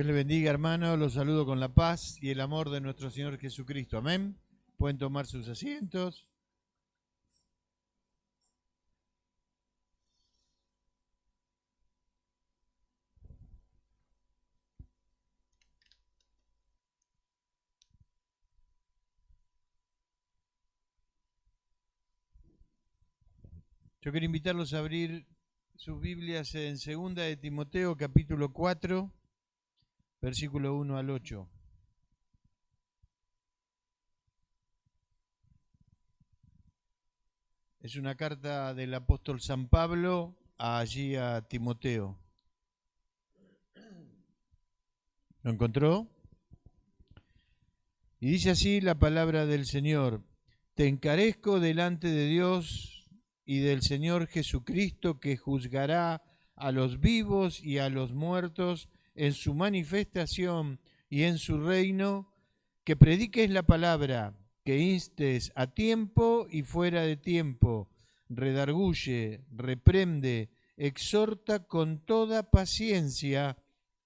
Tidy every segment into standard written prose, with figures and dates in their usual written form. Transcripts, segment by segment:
Dios le bendiga, hermano. Los saludo con la paz y el amor de nuestro Señor Jesucristo. Amén. Pueden tomar sus asientos. Yo quiero invitarlos a abrir sus Biblias en 2 de Timoteo, capítulo 4, versículo 1 al 8. Es una carta del apóstol San Pablo allí a Timoteo. ¿Lo encontró? Y dice así la palabra del Señor: Te encarezco delante de Dios y del Señor Jesucristo, que juzgará a los vivos y a los muertos en su manifestación y en su reino, que prediques la palabra, que instes a tiempo y fuera de tiempo, redarguye, reprende, exhorta con toda paciencia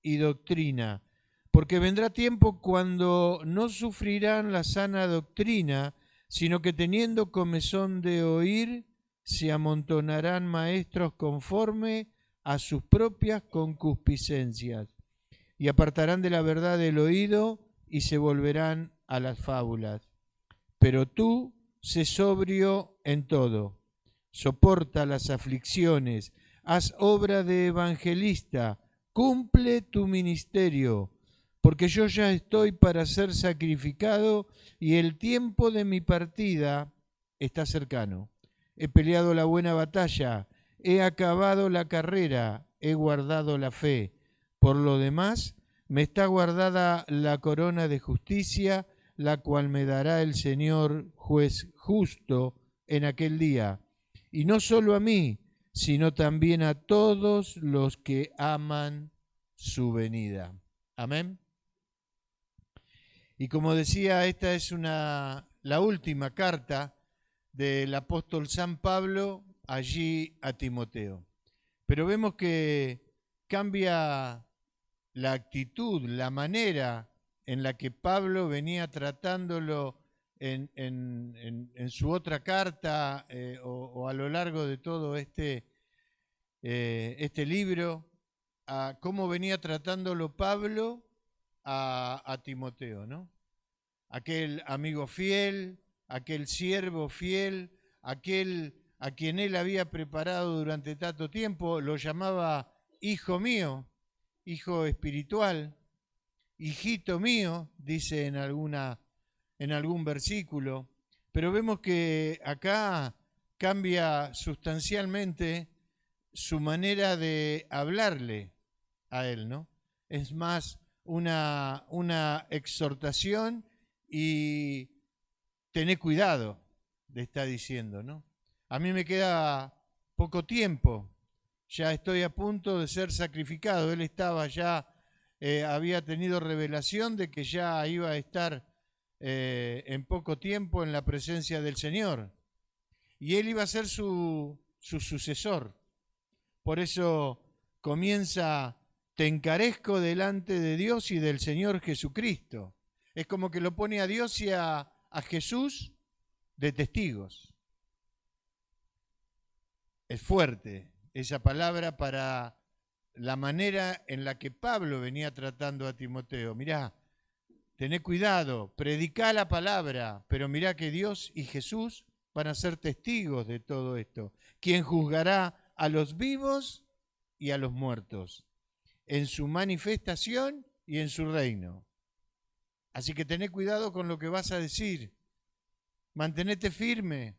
y doctrina. Porque vendrá tiempo cuando no sufrirán la sana doctrina, sino que teniendo comezón de oír, se amontonarán maestros conforme a sus propias concupiscencias, y apartarán de la verdad el oído y se volverán a las fábulas. Pero tú, sé sobrio en todo, soporta las aflicciones, haz obra de evangelista, cumple tu ministerio, porque yo ya estoy para ser sacrificado y el tiempo de mi partida está cercano. He peleado la buena batalla, he acabado la carrera, he guardado la fe. Por lo demás, me está guardada la corona de justicia, la cual me dará el Señor juez justo en aquel día. Y no solo a mí, sino también a todos los que aman su venida. Amén. Y como decía, esta es la última carta del apóstol San Pablo allí a Timoteo. Pero vemos que cambia la actitud, la manera en la que Pablo venía tratándolo en su otra carta o a lo largo de todo este libro, a cómo venía tratándolo Pablo a Timoteo, ¿no? Aquel amigo fiel, aquel siervo fiel, aquel a quien él había preparado durante tanto tiempo, lo llamaba hijo mío, hijo espiritual, hijito mío, dice en algún versículo, pero vemos que acá cambia sustancialmente su manera de hablarle a él, ¿no? Es más una exhortación y tené cuidado, le está diciendo, ¿no? A mí me queda poco tiempo, ya estoy a punto de ser sacrificado. Él estaba ya, había tenido revelación de que ya iba a estar en poco tiempo en la presencia del Señor. Y él iba a ser su sucesor. Por eso comienza: te encarezco delante de Dios y del Señor Jesucristo. Es como que lo pone a Dios y a Jesús de testigos. Es fuerte esa palabra para la manera en la que Pablo venía tratando a Timoteo. Mirá, tené cuidado, predicá la palabra, pero mirá que Dios y Jesús van a ser testigos de todo esto. Quien juzgará a los vivos y a los muertos, en su manifestación y en su reino. Así que tené cuidado con lo que vas a decir. Mantenete firme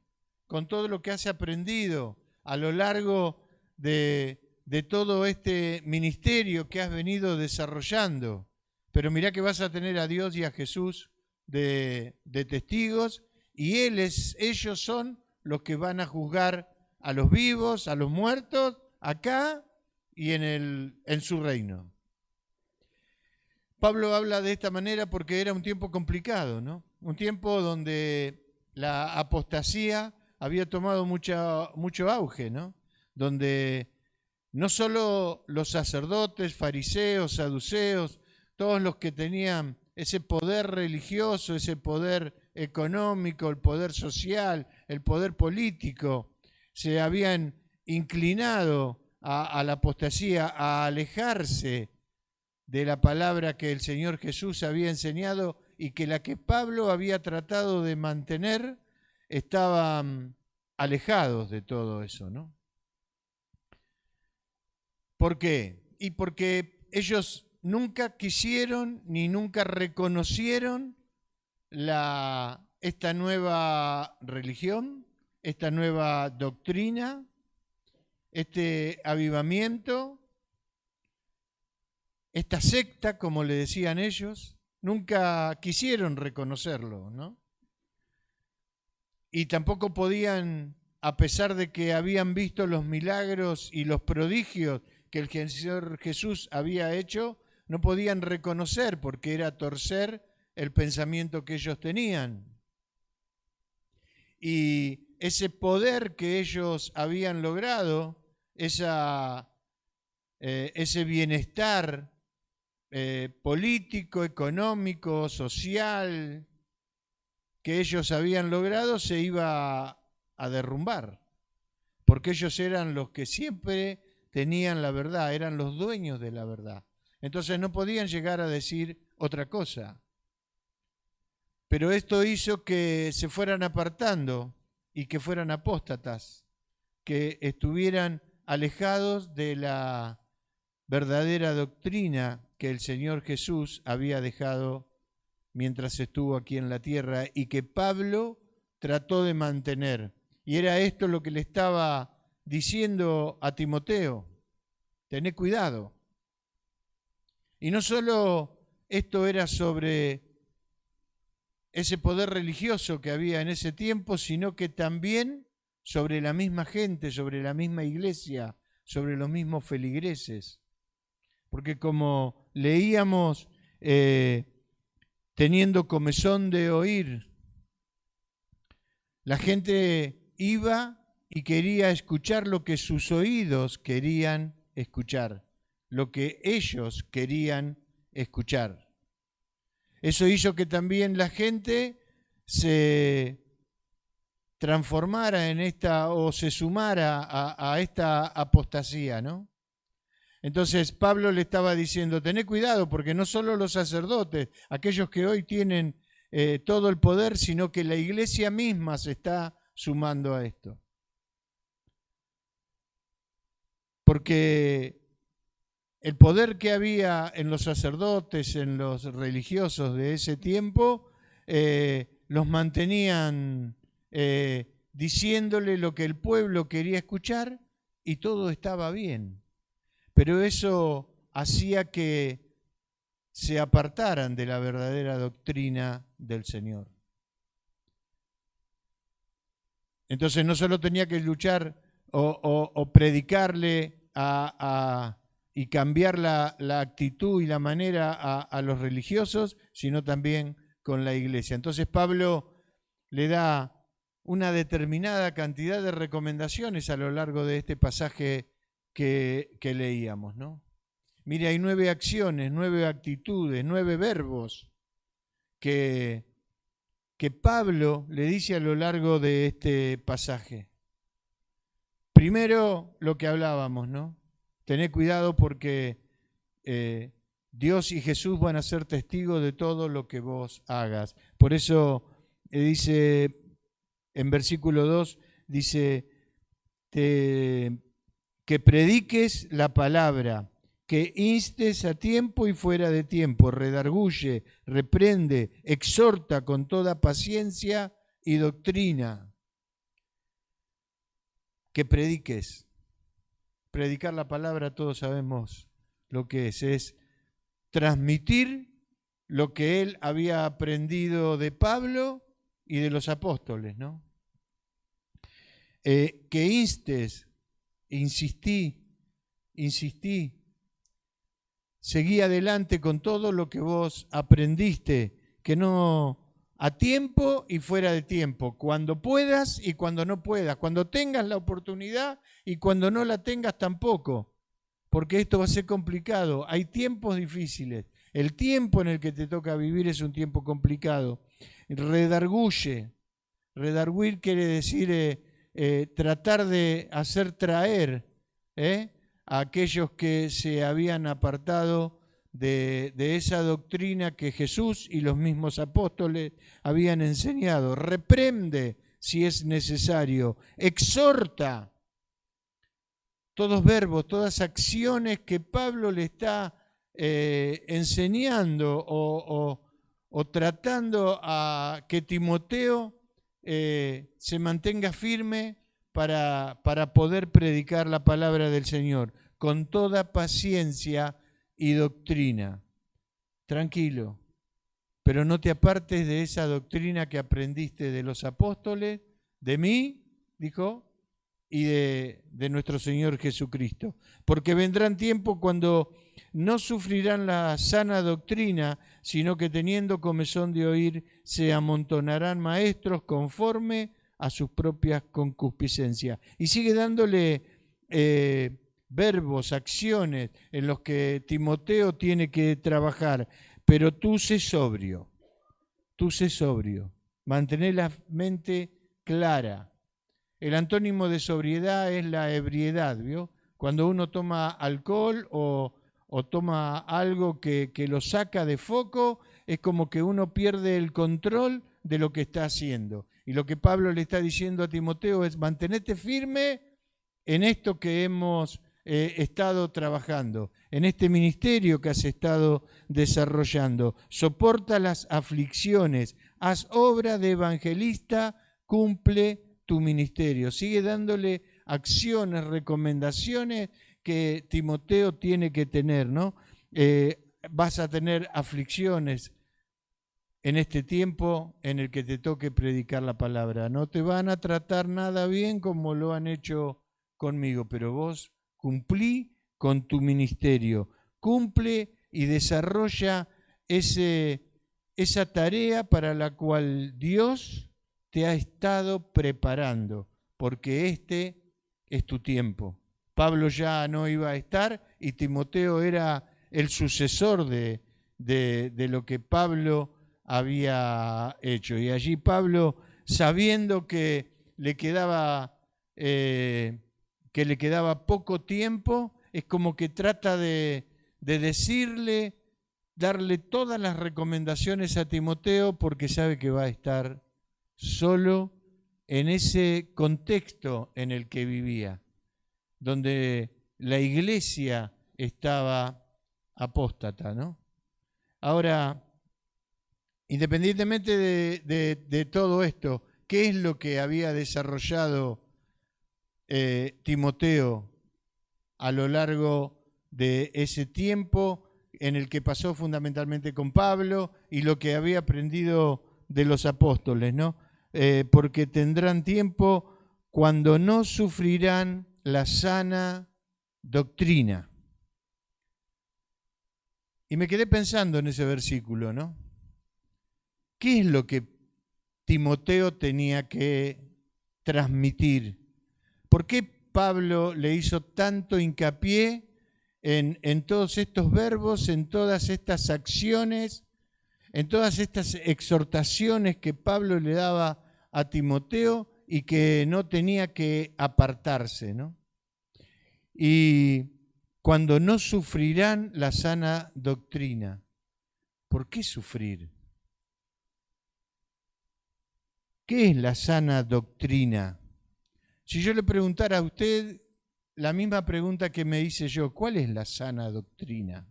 con todo lo que has aprendido a lo largo de todo este ministerio que has venido desarrollando. Pero mirá que vas a tener a Dios y a Jesús de testigos, y ellos son los que van a juzgar a los vivos, a los muertos, acá y en su reino. Pablo habla de esta manera porque era un tiempo complicado, ¿no? Un tiempo donde la apostasía había tomado mucho auge, ¿no? Donde no solo los sacerdotes, fariseos, saduceos, todos los que tenían ese poder religioso, ese poder económico, el poder social, el poder político, se habían inclinado a la apostasía, a alejarse de la palabra que el Señor Jesús había enseñado y que la que Pablo había tratado de mantener, estaban alejados de todo eso, ¿no? ¿Por qué? Y porque ellos nunca quisieron ni nunca reconocieron esta nueva religión, esta nueva doctrina, este avivamiento, esta secta, como le decían ellos, nunca quisieron reconocerlo, ¿no? Y tampoco podían, a pesar de que habían visto los milagros y los prodigios que el Señor Jesús había hecho, no podían reconocer porque era torcer el pensamiento que ellos tenían. Y ese poder que ellos habían logrado, ese bienestar político, económico, social, que ellos habían logrado, se iba a derrumbar, porque ellos eran los que siempre tenían la verdad, eran los dueños de la verdad. Entonces no podían llegar a decir otra cosa. Pero esto hizo que se fueran apartando y que fueran apóstatas, que estuvieran alejados de la verdadera doctrina que el Señor Jesús había dejado mientras estuvo aquí en la tierra y que Pablo trató de mantener. Y era esto lo que le estaba diciendo a Timoteo: tené cuidado. Y no solo esto era sobre ese poder religioso que había en ese tiempo, sino que también sobre la misma gente, sobre la misma iglesia, sobre los mismos feligreses. Porque como leíamos, teniendo comezón de oír, la gente iba y quería escuchar lo que sus oídos querían escuchar, lo que ellos querían escuchar. Eso hizo que también la gente se transformara en esta, o se sumara a esta apostasía, ¿no? Entonces Pablo le estaba diciendo: tené cuidado, porque no solo los sacerdotes, aquellos que hoy tienen todo el poder, sino que la iglesia misma se está sumando a esto. Porque el poder que había en los sacerdotes, en los religiosos de ese tiempo, los mantenían diciéndole lo que el pueblo quería escuchar y todo estaba bien. Pero eso hacía que se apartaran de la verdadera doctrina del Señor. Entonces no solo tenía que luchar o predicarle y cambiar la actitud y la manera a los religiosos, sino también con la iglesia. Entonces Pablo le da una determinada cantidad de recomendaciones a lo largo de este pasaje que leíamos, ¿no? Mire, hay 9 acciones, 9 actitudes, 9 verbos que Pablo le dice a lo largo de este pasaje. Primero, lo que hablábamos, ¿no? Tené cuidado porque Dios y Jesús van a ser testigos de todo lo que vos hagas. Por eso dice en versículo 2, dice que prediques la palabra, que instes a tiempo y fuera de tiempo, redarguye, reprende, exhorta con toda paciencia y doctrina. Que prediques. Predicar la palabra, todos sabemos lo que es transmitir lo que él había aprendido de Pablo y de los apóstoles, ¿no? Que instes, insistí, seguí adelante con todo lo que vos aprendiste, que no a tiempo y fuera de tiempo, cuando puedas y cuando no puedas, cuando tengas la oportunidad y cuando no la tengas tampoco, porque esto va a ser complicado. Hay tiempos difíciles El tiempo en el que te toca vivir es un tiempo complicado. Redarguye. Redarguir quiere decir tratar de hacer traer a aquellos que se habían apartado de esa doctrina que Jesús y los mismos apóstoles habían enseñado. Reprende si es necesario, exhorta. Todos verbos, todas acciones que Pablo le está enseñando o tratando a que Timoteo se mantenga firme para poder predicar la palabra del Señor con toda paciencia y doctrina. Tranquilo, pero no te apartes de esa doctrina que aprendiste de los apóstoles, de mí, dijo, y de nuestro Señor Jesucristo. Porque vendrán tiempos cuando no sufrirán la sana doctrina, sino que teniendo comezón de oír, se amontonarán maestros conforme a sus propias concupiscencias. Y sigue dándole verbos, acciones en los que Timoteo tiene que trabajar. Pero tú sé sobrio, mantener la mente clara. El antónimo de sobriedad es la ebriedad, ¿vio? Cuando uno toma alcohol o toma algo que lo saca de foco, es como que uno pierde el control de lo que está haciendo. Y lo que Pablo le está diciendo a Timoteo es: mantenete firme en esto que hemos estado trabajando, en este ministerio que has estado desarrollando. Soporta las aflicciones, haz obra de evangelista, cumple tu ministerio. Sigue dándole acciones, recomendaciones que Timoteo tiene que tener, ¿no? Vas a tener aflicciones en este tiempo en el que te toque predicar la palabra. No te van a tratar nada bien como lo han hecho conmigo, pero vos cumplí con tu ministerio, cumple y desarrolla esa tarea para la cual Dios te ha estado preparando, porque este es tu tiempo. Pablo ya no iba a estar y Timoteo era el sucesor de lo que Pablo había hecho. Y allí Pablo, sabiendo que le quedaba poco tiempo, es como que trata de decirle, darle todas las recomendaciones a Timoteo, porque sabe que va a estar solo en ese contexto en el que vivía, donde la iglesia estaba apóstata, ¿no? Ahora, independientemente de todo esto, ¿qué es lo que había desarrollado Timoteo a lo largo de ese tiempo en el que pasó fundamentalmente con Pablo y lo que había aprendido de los apóstoles, ¿no? Porque tendrán tiempo cuando no sufrirán la sana doctrina. Y me quedé pensando en ese versículo, ¿no? ¿Qué es lo que Timoteo tenía que transmitir? ¿Por qué Pablo le hizo tanto hincapié en todos estos verbos, en todas estas acciones, en todas estas exhortaciones que Pablo le daba a Timoteo y que no tenía que apartarse, ¿no? Y cuando no sufrirán la sana doctrina. ¿Por qué sufrir? ¿Qué es la sana doctrina? Si yo le preguntara a usted la misma pregunta que me hice yo, ¿cuál es la sana doctrina?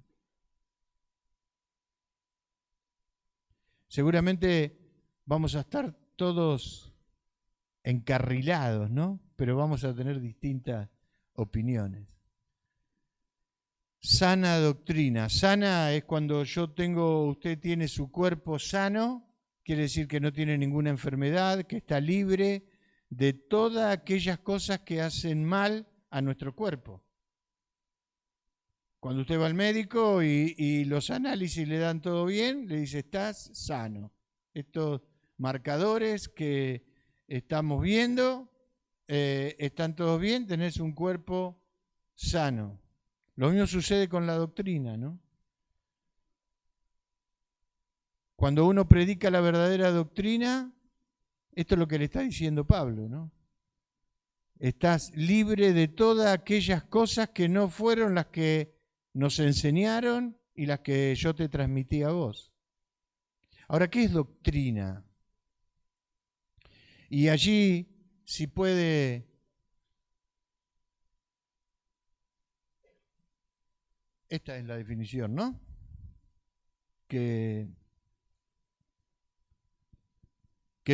Seguramente vamos a estar todos encarrilados, ¿no? Pero vamos a tener distintas opiniones. Sana doctrina. Sana es cuando usted tiene su cuerpo sano, quiere decir que no tiene ninguna enfermedad, que está libre de todas aquellas cosas que hacen mal a nuestro cuerpo. Cuando usted va al médico y los análisis le dan todo bien, le dice: estás sano. Estos marcadores que estamos viendo están todos bien, tenés un cuerpo sano. Lo mismo sucede con la doctrina, ¿no? Cuando uno predica la verdadera doctrina, esto es lo que le está diciendo Pablo, ¿no? Estás libre de todas aquellas cosas que no fueron las que nos enseñaron y las que yo te transmití a vos. Ahora, ¿qué es doctrina? Y allí, si puede, esta es la definición, ¿no? Que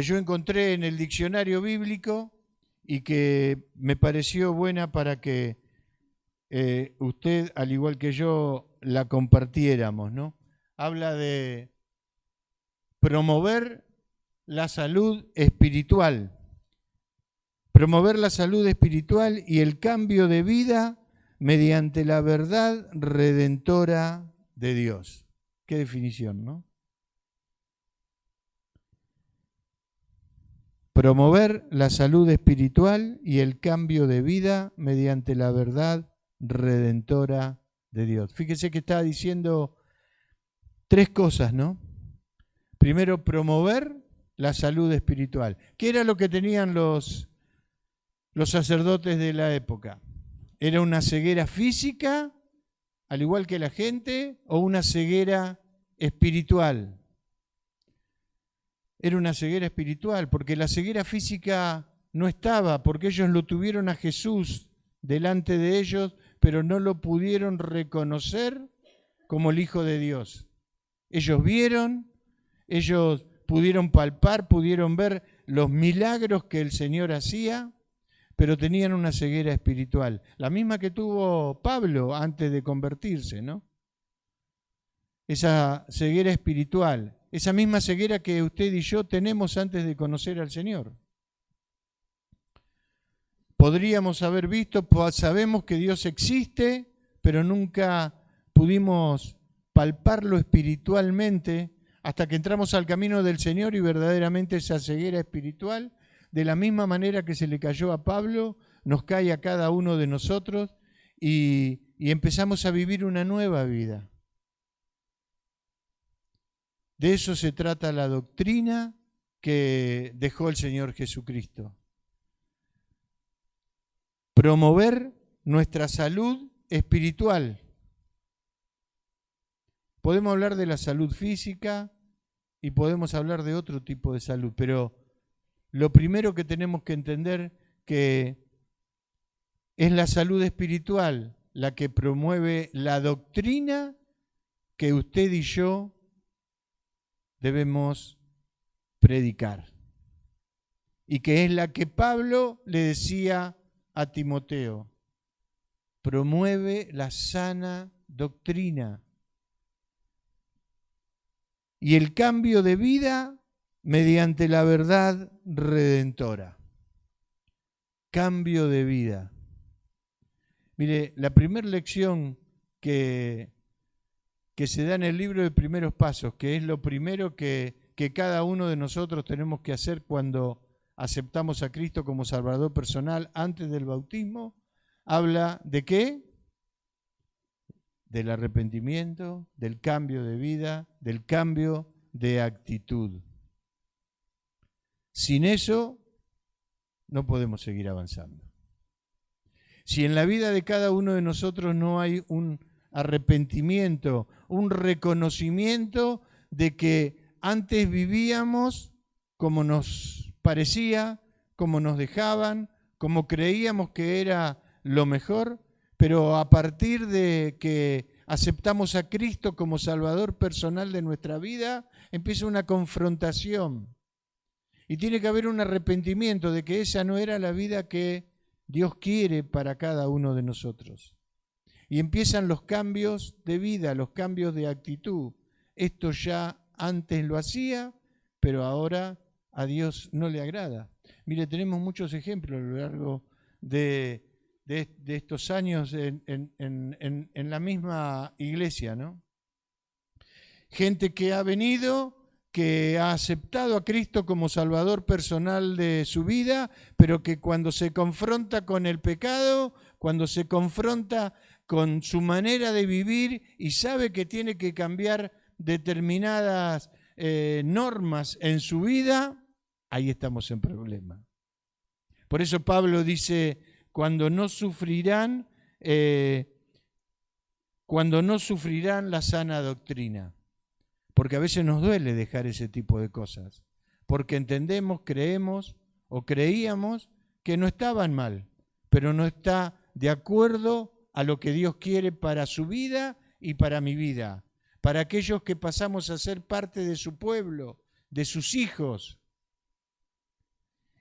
yo encontré en el diccionario bíblico y que me pareció buena para que usted, al igual que yo, la compartiéramos, ¿no? Habla de promover la salud espiritual. Promover la salud espiritual y el cambio de vida mediante la verdad redentora de Dios. Qué definición, ¿no? Promover la salud espiritual y el cambio de vida mediante la verdad redentora de Dios. Fíjese que está diciendo tres cosas, ¿no? Primero, promover la salud espiritual. ¿Qué era lo que tenían los sacerdotes de la época? ¿Era una ceguera física, al igual que la gente, o una ceguera espiritual? Era una ceguera espiritual, porque la ceguera física no estaba, porque ellos lo tuvieron a Jesús delante de ellos, pero no lo pudieron reconocer como el Hijo de Dios. Ellos vieron, ellos pudieron palpar, pudieron ver los milagros que el Señor hacía, pero tenían una ceguera espiritual, la misma que tuvo Pablo antes de convertirse, ¿no? Esa ceguera espiritual, esa misma ceguera que usted y yo tenemos antes de conocer al Señor. Podríamos haber visto, sabemos que Dios existe, pero nunca pudimos palparlo espiritualmente hasta que entramos al camino del Señor y verdaderamente esa ceguera espiritual, de la misma manera que se le cayó a Pablo, nos cae a cada uno de nosotros y empezamos a vivir una nueva vida. De eso se trata la doctrina que dejó el Señor Jesucristo. Promover nuestra salud espiritual. Podemos hablar de la salud física y podemos hablar de otro tipo de salud, pero lo primero que tenemos que entender que es la salud espiritual la que promueve la doctrina que usted y yo debemos predicar. Y que es la que Pablo le decía a Timoteo: promueve la sana doctrina y el cambio de vida mediante la verdad redentora. Cambio de vida. Mire, la primera lección que se da en el libro de Primeros Pasos, que es lo primero que cada uno de nosotros tenemos que hacer cuando aceptamos a Cristo como Salvador personal antes del bautismo, habla ¿de qué? Del arrepentimiento, del cambio de vida, del cambio de actitud. Sin eso no podemos seguir avanzando. Si en la vida de cada uno de nosotros no hay un arrepentimiento, un reconocimiento de que antes vivíamos como nos parecía, como nos dejaban, como creíamos que era lo mejor, pero a partir de que aceptamos a Cristo como Salvador personal de nuestra vida, empieza una confrontación. Y tiene que haber un arrepentimiento de que esa no era la vida que Dios quiere para cada uno de nosotros. Y empiezan los cambios de vida, los cambios de actitud. Esto ya antes lo hacía, pero ahora a Dios no le agrada. Mire, tenemos muchos ejemplos a lo largo de estos años en la misma iglesia, ¿no? Gente que ha venido, que ha aceptado a Cristo como Salvador personal de su vida, pero que cuando se confronta con el pecado, cuando se confronta con su manera de vivir y sabe que tiene que cambiar determinadas normas en su vida, ahí estamos en problema. Por eso Pablo dice, cuando no sufrirán la sana doctrina. Porque a veces nos duele dejar ese tipo de cosas. Porque entendemos, creemos o creíamos que no estaban mal, pero no está de acuerdo a lo que Dios quiere para su vida y para mi vida. Para aquellos que pasamos a ser parte de su pueblo, de sus hijos.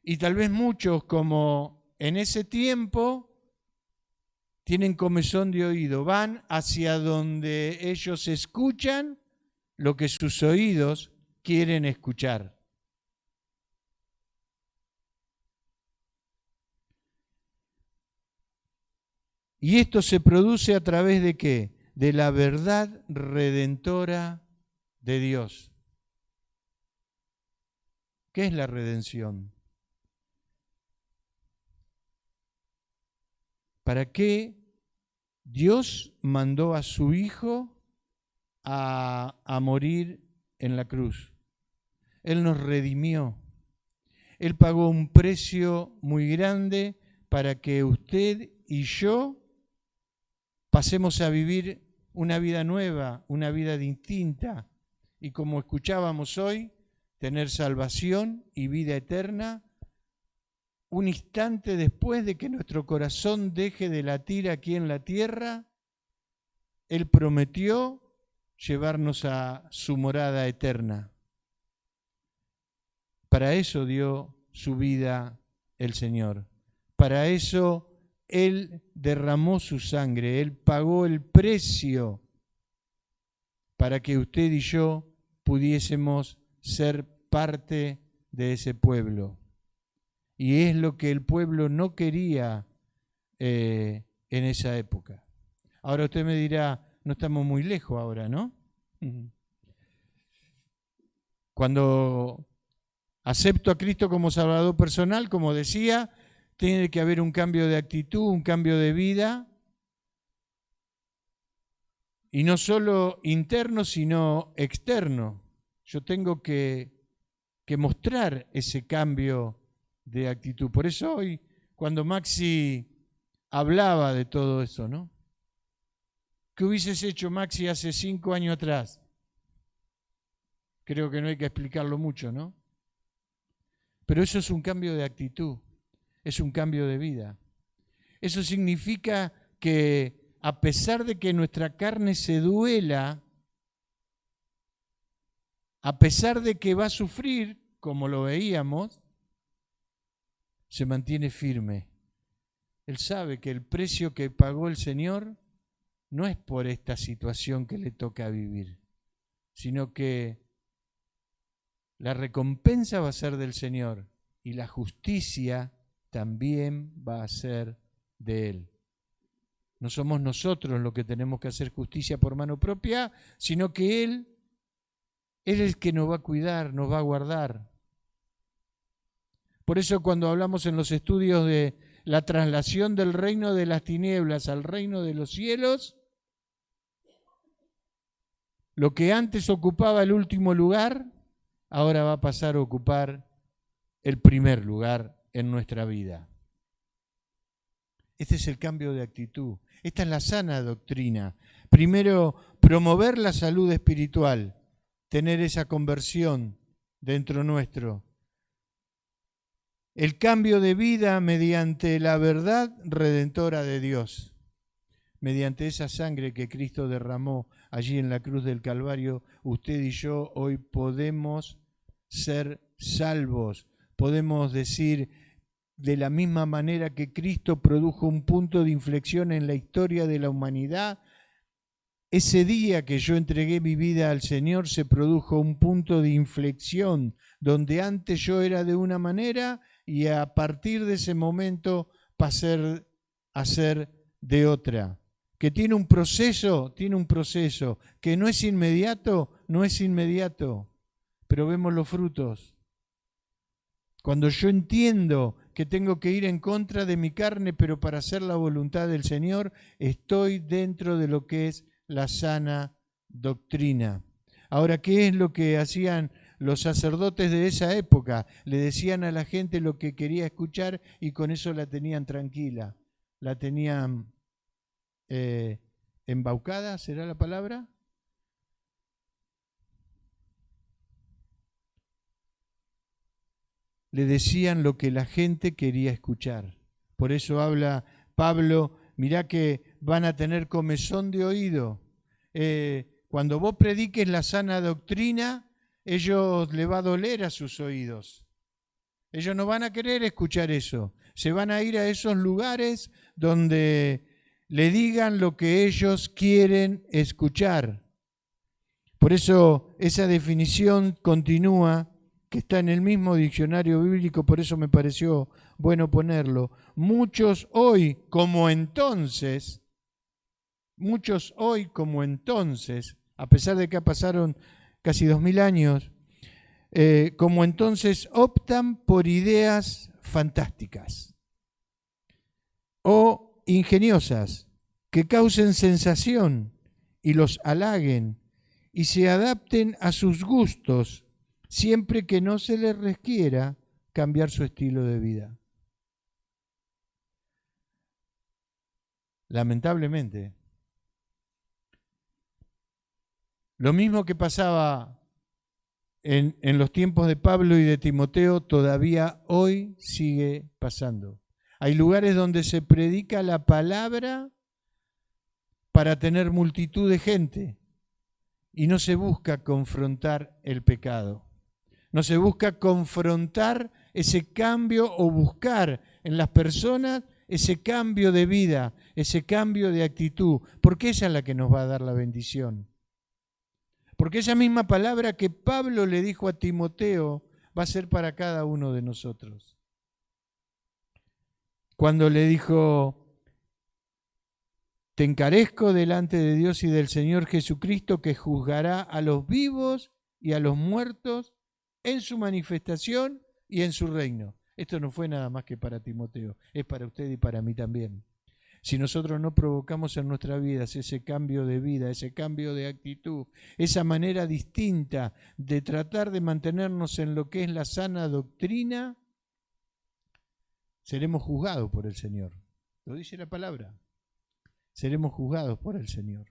Y tal vez muchos, como en ese tiempo, tienen comezón de oído, van hacia donde ellos escuchan lo que sus oídos quieren escuchar. Y esto se produce a través de ¿qué? De la verdad redentora de Dios. ¿Qué es la redención? ¿Para qué Dios mandó a su Hijo a morir en la cruz? Él nos redimió. Él pagó un precio muy grande para que usted y yo pasemos a vivir una vida nueva, una vida distinta. Y como escuchábamos hoy, tener salvación y vida eterna un instante después de que nuestro corazón deje de latir aquí en la tierra. Él prometió llevarnos a su morada eterna. Para eso dio su vida el Señor. Para eso Él derramó su sangre. Él pagó el precio para que usted y yo pudiésemos ser parte de ese pueblo. Y es lo que el pueblo no quería en esa época. Ahora usted me dirá, no estamos muy lejos ahora, ¿no? Cuando acepto a Cristo como Salvador personal, como decía, tiene que haber un cambio de actitud, un cambio de vida, y no solo interno, sino externo. Yo tengo que mostrar ese cambio de actitud. Por eso hoy, cuando Maxi hablaba de todo eso, ¿no? ¿Qué hubieses hecho, Maxi, hace 5 años atrás? Creo que no hay que explicarlo mucho, ¿no? Pero eso es un cambio de actitud, es un cambio de vida. Eso significa que a pesar de que nuestra carne se duela, a pesar de que va a sufrir, como lo veíamos, se mantiene firme. Él sabe que el precio que pagó el Señor no es por esta situación que le toca vivir, sino que la recompensa va a ser del Señor y la justicia también va a ser de Él. No somos nosotros los que tenemos que hacer justicia por mano propia, sino que Él es el que nos va a cuidar, nos va a guardar. Por eso cuando hablamos en los estudios de la traslación del reino de las tinieblas al reino de los cielos, lo que antes ocupaba el último lugar, ahora va a pasar a ocupar el primer lugar en nuestra vida. Este es el cambio de actitud. Esta es la sana doctrina. Primero, promover la salud espiritual, tener esa conversión dentro nuestro. El cambio de vida mediante la verdad redentora de Dios. Mediante esa sangre que Cristo derramó allí en la cruz del Calvario, usted y yo hoy podemos ser salvos. Podemos decir, de la misma manera que Cristo produjo un punto de inflexión en la historia de la humanidad, ese día que yo entregué mi vida al Señor se produjo un punto de inflexión, donde antes yo era de una manera y a partir de ese momento pasé a ser de otra. Que tiene un proceso, que no es inmediato, pero vemos los frutos. Cuando yo entiendo que tengo que ir en contra de mi carne, pero para hacer la voluntad del Señor, estoy dentro de lo que es la sana doctrina. Ahora, ¿qué es lo que hacían los sacerdotes de esa época? Le decían a la gente lo que quería escuchar y con eso la tenían tranquila, la tenían embaucada, ¿será la palabra? Le decían lo que la gente quería escuchar. Por eso habla Pablo, mirá que van a tener comezón de oído. Cuando vos prediques la sana doctrina, ellos le va a doler a sus oídos. Ellos no van a querer escuchar eso. Se van a ir a esos lugares donde le digan lo que ellos quieren escuchar. Por eso esa definición continúa, que está en el mismo diccionario bíblico, por eso me pareció bueno ponerlo. Muchos hoy como entonces, a pesar de que pasaron casi 2000 años, como entonces optan por ideas fantásticas o ingeniosas que causen sensación y los halaguen y se adapten a sus gustos siempre que no se les requiera cambiar su estilo de vida. Lamentablemente, lo mismo que pasaba en los tiempos de Pablo y de Timoteo, todavía hoy sigue pasando. Hay lugares donde se predica la palabra para tener multitud de gente y no se busca confrontar el pecado. No se busca confrontar ese cambio o buscar en las personas ese cambio de vida, ese cambio de actitud, porque esa es la que nos va a dar la bendición. Porque esa misma palabra que Pablo le dijo a Timoteo va a ser para cada uno de nosotros. Cuando le dijo, te encarezco delante de Dios y del Señor Jesucristo, que juzgará a los vivos y a los muertos en su manifestación y en su reino. Esto no fue nada más que para Timoteo, es para usted y para mí también. Si nosotros no provocamos en nuestra vida ese cambio de vida, ese cambio de actitud, esa manera distinta de tratar de mantenernos en lo que es la sana doctrina, seremos juzgados por el Señor. Lo dice la palabra. Seremos juzgados por el Señor.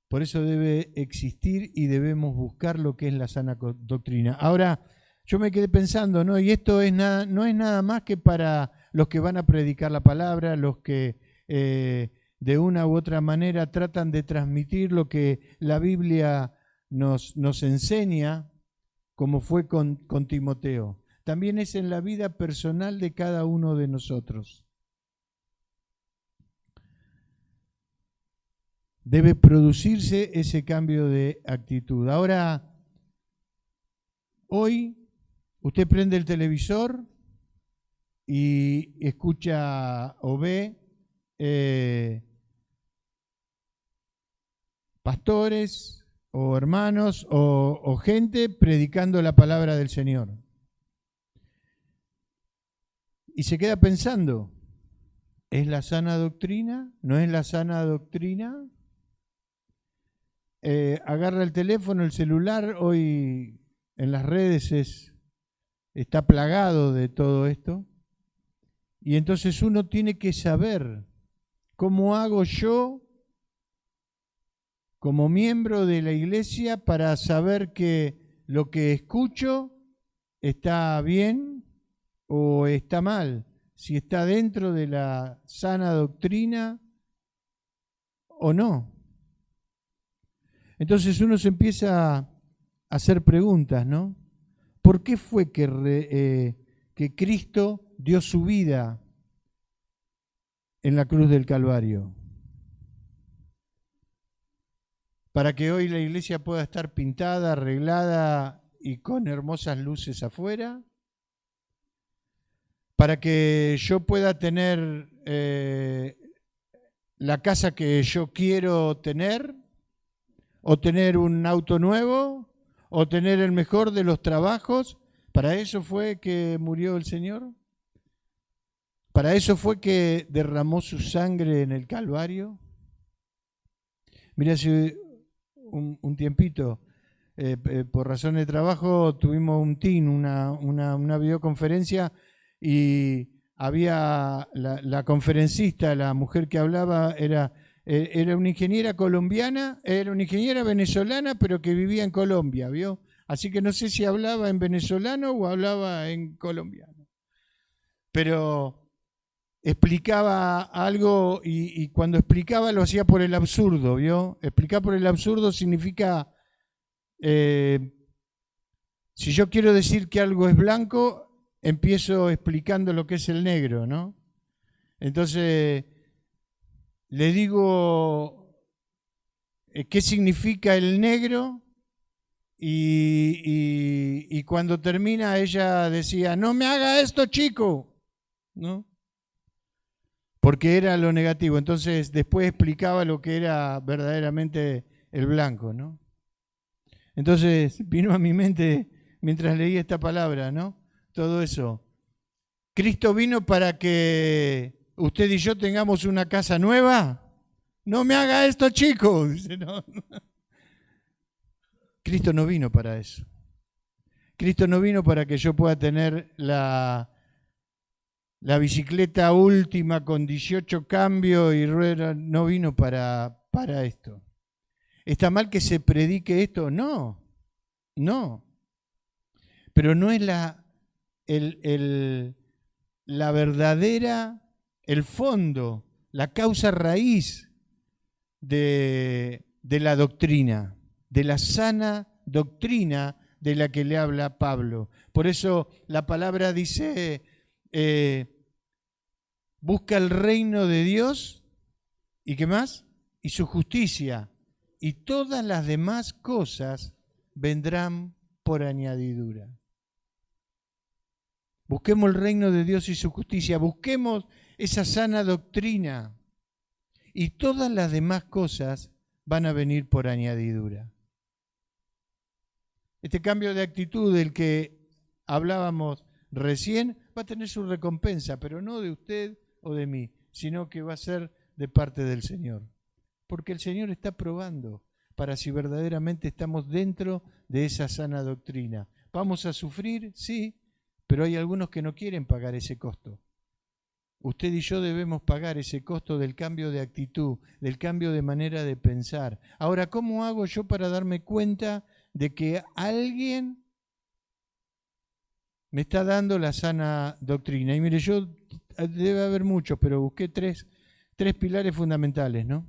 Por eso debe existir y debemos buscar lo que es la sana doctrina. Ahora, yo me quedé pensando, ¿no? Y esto no es nada más que para los que van a predicar la palabra, los que de una u otra manera tratan de transmitir lo que la Biblia nos enseña, como fue con Timoteo. También es en la vida personal de cada uno de nosotros. Debe producirse ese cambio de actitud. Ahora, hoy usted prende el televisor y escucha o ve pastores o hermanos o gente predicando la palabra del Señor. Y se queda pensando, ¿es la sana doctrina? ¿No es la sana doctrina? Agarra el teléfono, el celular, hoy en las redes está plagado de todo esto. Y entonces uno tiene que saber cómo hago yo como miembro de la iglesia para saber que lo que escucho está bien o está mal, si está dentro de la sana doctrina o no. Entonces uno se empieza a hacer preguntas, ¿no? ¿Por qué fue que Cristo dio su vida en la cruz del Calvario? Para que hoy la iglesia pueda estar pintada, arreglada y con hermosas luces afuera. Para que yo pueda tener la casa que yo quiero tener, o tener un auto nuevo, o tener el mejor de los trabajos. ¿Para eso fue que murió el Señor? ¿Para eso fue que derramó su sangre en el Calvario? Mira, si un tiempito. Por razones de trabajo tuvimos un team, una videoconferencia, y había la conferencista, la mujer que hablaba, era una ingeniera colombiana, era una ingeniera venezolana, pero que vivía en Colombia, ¿vio? Así que no sé si hablaba en venezolano o hablaba en colombiano. Pero explicaba algo y cuando explicaba lo hacía por el absurdo, ¿vio? Explicar por el absurdo significa, si yo quiero decir que algo es blanco, empiezo explicando lo que es el negro, ¿no? Entonces, le digo qué significa el negro y cuando termina ella decía, no me haga esto, chico, ¿no? Porque era lo negativo. Entonces después explicaba lo que era verdaderamente el blanco, ¿no? Entonces vino a mi mente mientras leía esta palabra, ¿no? Todo eso. Cristo vino para que usted y yo tengamos una casa nueva. No me haga esto, chico. Dice, no. Cristo no vino para eso. Cristo no vino para que yo pueda tener la bicicleta última con 18 cambios y ruedas. No vino para esto. ¿Está mal que se predique esto? No, no. Pero no es la verdadera, el fondo, la causa raíz de la doctrina, de la sana doctrina de la que le habla Pablo. Por eso la palabra dice, busca el reino de Dios y ¿qué más? Y su justicia, y todas las demás cosas vendrán por añadidura. Busquemos el reino de Dios y su justicia, busquemos esa sana doctrina y todas las demás cosas van a venir por añadidura. Este cambio de actitud del que hablábamos recién va a tener su recompensa, pero no de usted o de mí, sino que va a ser de parte del Señor. Porque el Señor está probando para si verdaderamente estamos dentro de esa sana doctrina. ¿Vamos a sufrir? Sí, pero hay algunos que no quieren pagar ese costo. Usted y yo debemos pagar ese costo del cambio de actitud, del cambio de manera de pensar. Ahora, ¿cómo hago yo para darme cuenta de que alguien me está dando la sana doctrina? Y mire, yo debe haber muchos, pero busqué tres pilares fundamentales, ¿no?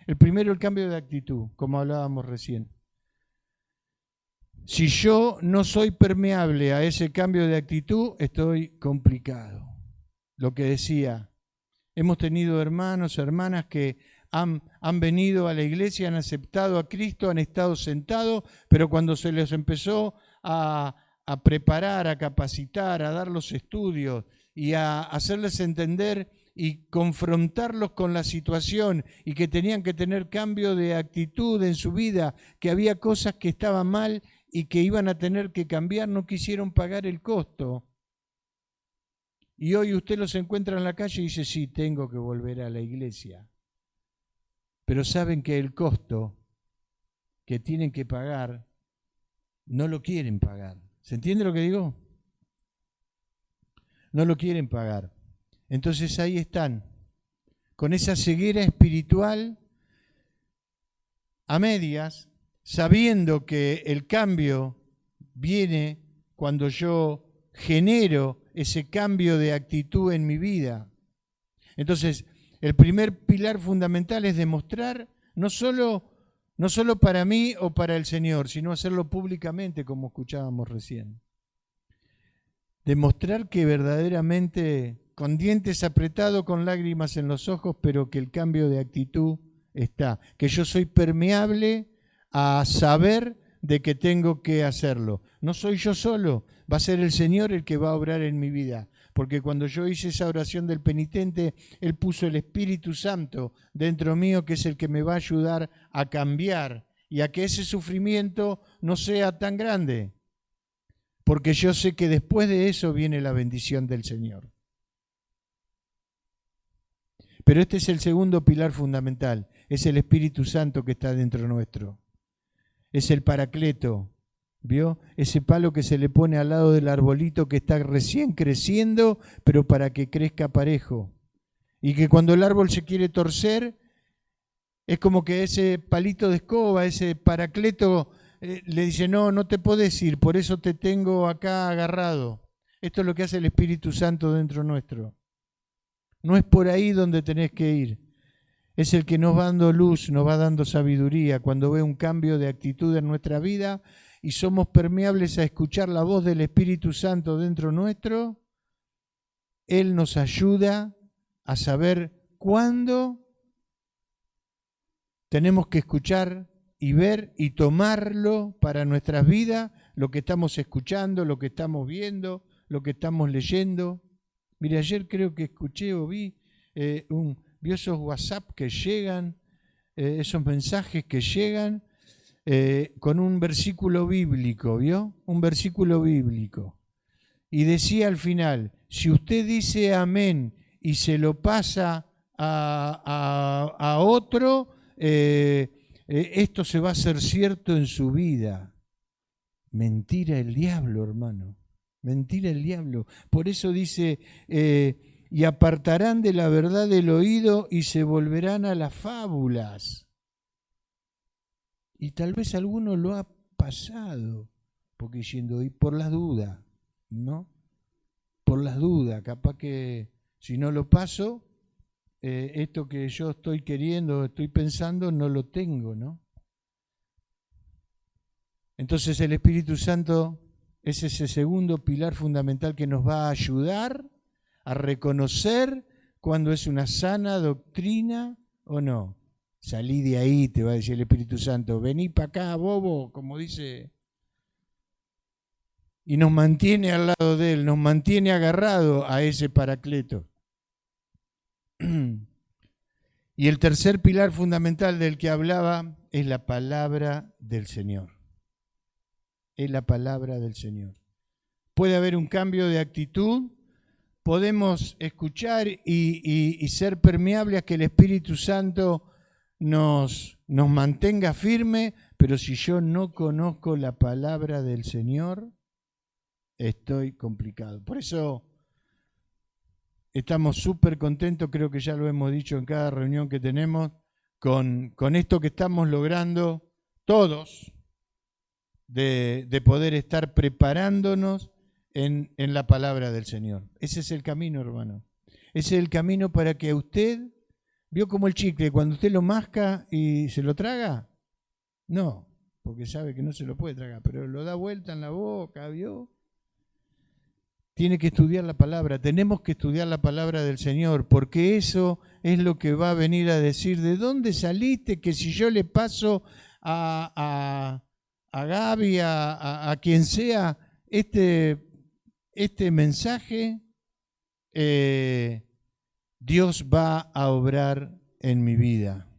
El primero, el cambio de actitud, como hablábamos recién. Si yo no soy permeable a ese cambio de actitud, estoy complicado. Lo que decía, hemos tenido hermanos, hermanas que han venido a la iglesia, han aceptado a Cristo, han estado sentados, pero cuando se les empezó a preparar, a capacitar, a dar los estudios y a hacerles entender y confrontarlos con la situación y que tenían que tener cambio de actitud en su vida, que había cosas que estaban mal y que iban a tener que cambiar, no quisieron pagar el costo. Y hoy usted los encuentra en la calle y dice, sí, tengo que volver a la iglesia. Pero saben que el costo que tienen que pagar, no lo quieren pagar. ¿Se entiende lo que digo? No lo quieren pagar. Entonces ahí están, con esa ceguera espiritual a medias, sabiendo que el cambio viene cuando yo genero ese cambio de actitud en mi vida. Entonces, el primer pilar fundamental es demostrar, no solo para mí o para el Señor, sino hacerlo públicamente, como escuchábamos recién. Demostrar que verdaderamente, con dientes apretados, con lágrimas en los ojos, pero que el cambio de actitud está, que yo soy permeable a saber de que tengo que hacerlo. No soy yo solo, va a ser el Señor el que va a obrar en mi vida. Porque cuando yo hice esa oración del penitente, Él puso el Espíritu Santo dentro mío, que es el que me va a ayudar a cambiar y a que ese sufrimiento no sea tan grande. Porque yo sé que después de eso viene la bendición del Señor. Pero este es el segundo pilar fundamental, es el Espíritu Santo que está dentro nuestro. Es el paracleto, ¿vio? Ese palo que se le pone al lado del arbolito que está recién creciendo, pero para que crezca parejo. Y que cuando el árbol se quiere torcer, es como que ese palito de escoba, ese paracleto, le dice, no, no te podés ir, por eso te tengo acá agarrado. Esto es lo que hace el Espíritu Santo dentro nuestro. No es por ahí donde tenés que ir. Es el que nos va dando luz, nos va dando sabiduría. Cuando ve un cambio de actitud en nuestra vida y somos permeables a escuchar la voz del Espíritu Santo dentro nuestro, Él nos ayuda a saber cuándo tenemos que escuchar y ver y tomarlo para nuestras vidas, lo que estamos escuchando, lo que estamos viendo, lo que estamos leyendo. Mire, ayer creo que escuché o vi esos WhatsApp que llegan, esos mensajes que llegan con un versículo bíblico, ¿vio? Un versículo bíblico. Y decía al final, si usted dice amén y se lo pasa a otro, esto se va a hacer cierto en su vida. Mentira el diablo, hermano. Mentira el diablo. Por eso dice, y apartarán de la verdad el oído y se volverán a las fábulas. Y tal vez alguno lo ha pasado, porque diciendo, y por las dudas, ¿no? Por las dudas, capaz que si no lo paso, esto que yo estoy queriendo, estoy pensando, no lo tengo, ¿no? Entonces el Espíritu Santo es ese segundo pilar fundamental que nos va a ayudar a reconocer cuando es una sana doctrina o no. Salí de ahí, te va a decir el Espíritu Santo, vení para acá, bobo, como dice. Y nos mantiene al lado de Él, nos mantiene agarrado a ese paracleto. Y el tercer pilar fundamental del que hablaba es la palabra del Señor. Es la palabra del Señor. Puede haber un cambio de actitud, podemos escuchar y ser permeables a que el Espíritu Santo nos mantenga firme, pero si yo no conozco la palabra del Señor, estoy complicado. Por eso estamos súper contentos, creo que ya lo hemos dicho en cada reunión que tenemos, con esto que estamos logrando todos, de poder estar preparándonos en la palabra del Señor. Ese es el camino, hermano. Ese es el camino para que usted, ¿vio como el chicle, cuando usted lo masca y se lo traga? No, porque sabe que no se lo puede tragar, pero lo da vuelta en la boca, ¿vio? Tiene que estudiar la palabra, tenemos que estudiar la palabra del Señor, porque eso es lo que va a venir a decir, ¿de dónde saliste? Que si yo le paso a Gaby, a quien sea, este mensaje, Dios va a obrar en mi vida.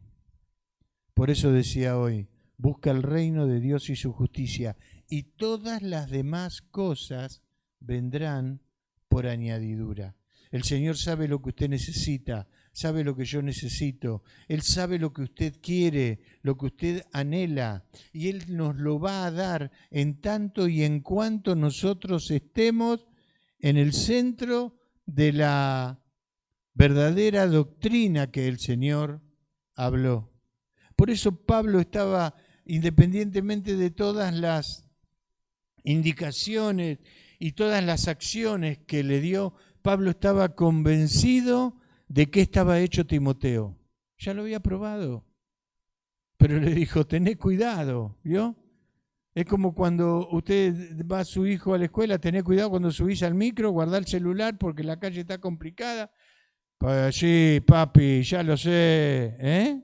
Por eso decía hoy, busca el reino de Dios y su justicia, y todas las demás cosas vendrán por añadidura. El Señor sabe lo que usted necesita, sabe lo que yo necesito, Él sabe lo que usted quiere, lo que usted anhela, y Él nos lo va a dar en tanto y en cuanto nosotros estemos en el centro de la verdadera doctrina que el Señor habló. Por eso Pablo estaba, independientemente de todas las indicaciones y todas las acciones que le dio, Pablo estaba convencido de que estaba hecho Timoteo. Ya lo había probado, pero le dijo, tené cuidado, ¿vio? Es como cuando usted va a su hijo a la escuela, tené cuidado cuando subís al micro, guardá el celular porque la calle está complicada. Pues sí, papi, ya lo sé, ¿eh?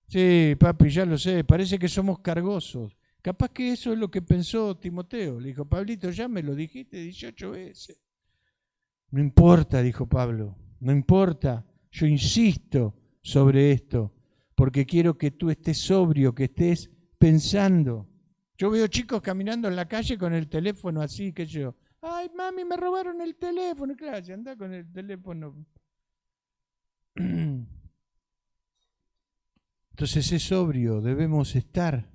Sí, papi, ya lo sé, parece que somos cargosos. Capaz que eso es lo que pensó Timoteo. Le dijo, Pablito, ya me lo dijiste 18 veces. No importa, dijo Pablo, no importa. Yo insisto sobre esto, porque quiero que tú estés sobrio, que estés pensando. Yo veo chicos caminando en la calle con el teléfono así, que yo, ay, mami, me robaron el teléfono. Claro, si anda con el teléfono. Entonces es sobrio, debemos estar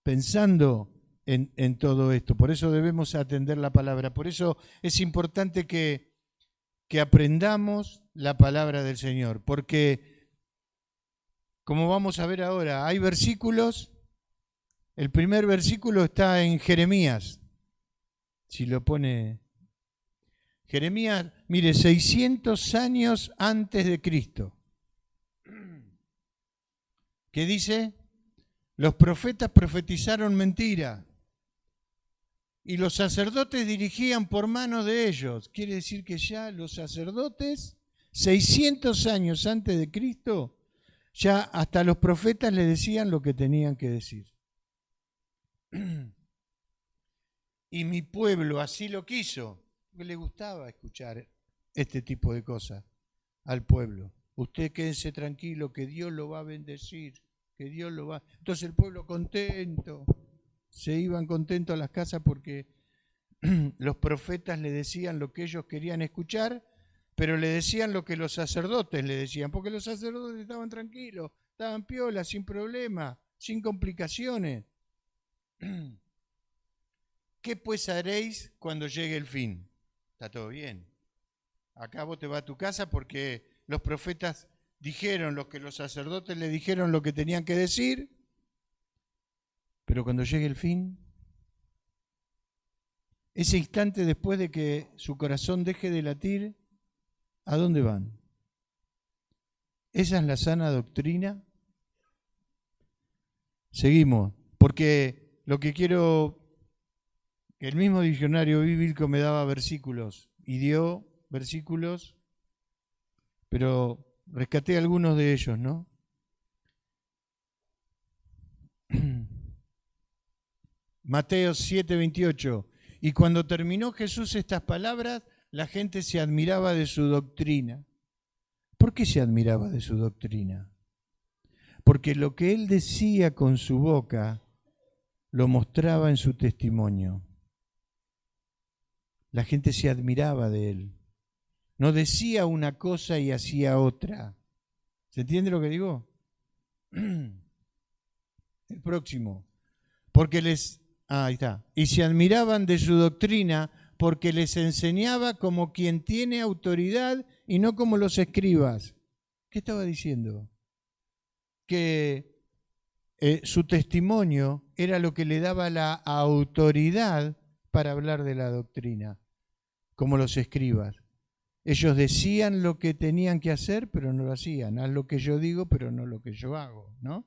pensando en todo esto. Por eso debemos atender la palabra. Por eso es importante que aprendamos la palabra del Señor. Porque, como vamos a ver ahora, hay versículos. El primer versículo está en Jeremías. Si lo pone Jeremías, mire, 600 años antes de Cristo. ¿Qué dice? Los profetas profetizaron mentira y los sacerdotes dirigían por mano de ellos. Quiere decir que ya los sacerdotes, 600 años antes de Cristo, ya hasta los profetas le decían lo que tenían que decir. Y mi pueblo así lo quiso, porque le gustaba escuchar este tipo de cosas al pueblo. Usted quédese tranquilo, que Dios lo va a bendecir, que Dios lo va... Entonces el pueblo contento, se iban contentos a las casas porque los profetas le decían lo que ellos querían escuchar, pero le decían lo que los sacerdotes le decían, porque los sacerdotes estaban tranquilos, estaban piolas, sin problema, sin complicaciones. ¿Qué pues haréis cuando llegue el fin? Está todo bien. Acá vos te vas a tu casa porque los profetas dijeron lo que los sacerdotes le dijeron lo que tenían que decir, pero cuando llegue el fin, ese instante después de que su corazón deje de latir, ¿a dónde van? ¿Esa es la sana doctrina? Seguimos, porque lo que quiero, el mismo diccionario bíblico me daba versículos y dio versículos, pero rescaté algunos de ellos, ¿no? Mateo 7:28. Y cuando terminó Jesús estas palabras, la gente se admiraba de su doctrina. ¿Por qué se admiraba de su doctrina? Porque lo que él decía con su boca lo mostraba en su testimonio. La gente se admiraba de él. No decía una cosa y hacía otra. ¿Se entiende lo que digo? El próximo. Porque ahí está. Y se admiraban de su doctrina porque les enseñaba como quien tiene autoridad y no como los escribas. ¿Qué estaba diciendo? Que su testimonio era lo que le daba la autoridad para hablar de la doctrina, como los escribas. Ellos decían lo que tenían que hacer, pero no lo hacían. Haz lo que yo digo, pero no lo que yo hago, ¿no?